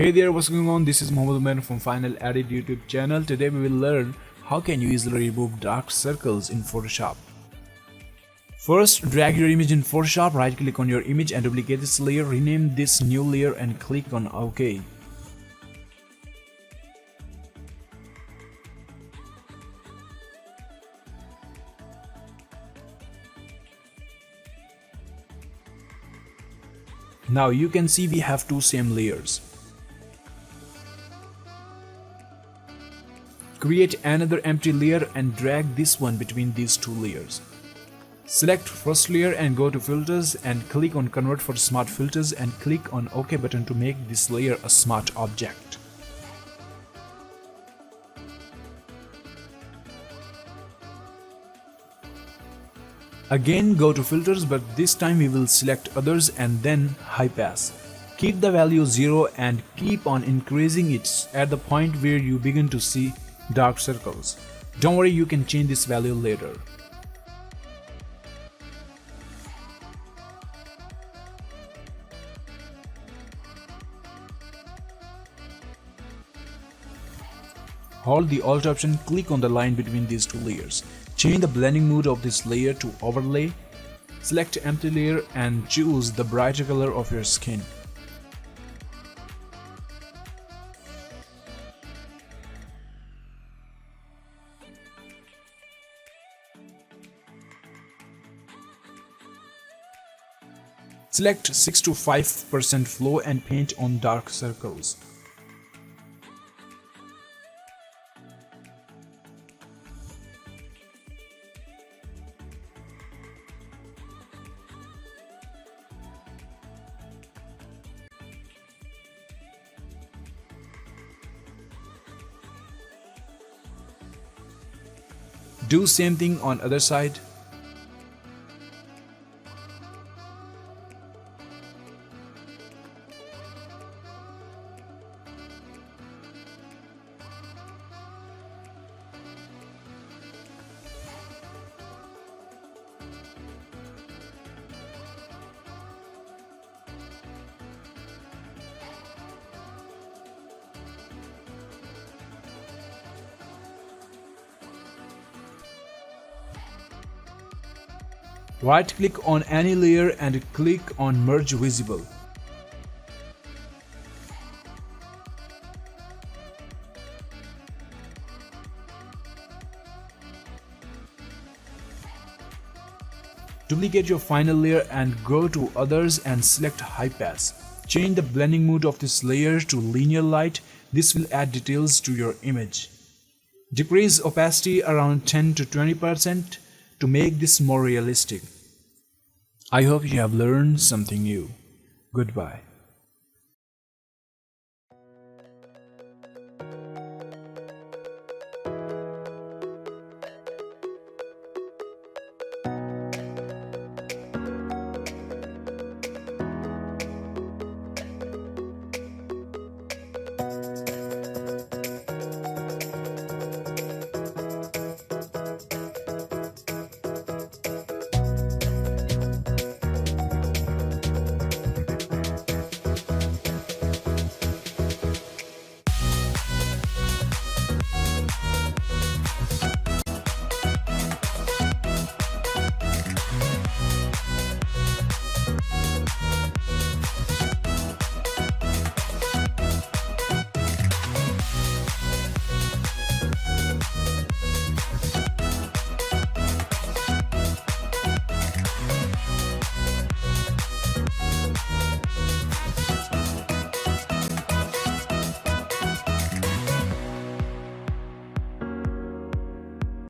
Hey there, what's going on? This is Mohammed Umair from Final Edit YouTube channel. Today we will learn how can you easily remove dark circles in Photoshop. First, drag your image in Photoshop, right click on your image and duplicate this layer, rename this new layer and click on OK. Now you can see we have two same layers. Create another empty layer and drag this one between these two layers. Select first layer and go to filters and click on convert for smart filters and click on OK button to make this layer a smart object. Again go to filters, but this time we will select others and then high pass. Keep the value 0 and keep on increasing it at the point where you begin to see dark circles. Don't worry, you can change this value later. Hold the Alt option, click on the line between these two layers. Change the blending mode of this layer to overlay. Select empty layer and choose the brighter color of your skin. Select 6 to 5% flow and paint on dark circles. Do same thing on other side. Right click on any layer and click on merge visible. Duplicate your final layer and go to others and select high pass. Change the blending mode of this layer to linear light. This will add details to your image. Decrease opacity around 10 to 20% to make this more realistic. I hope you have learned something new. Goodbye.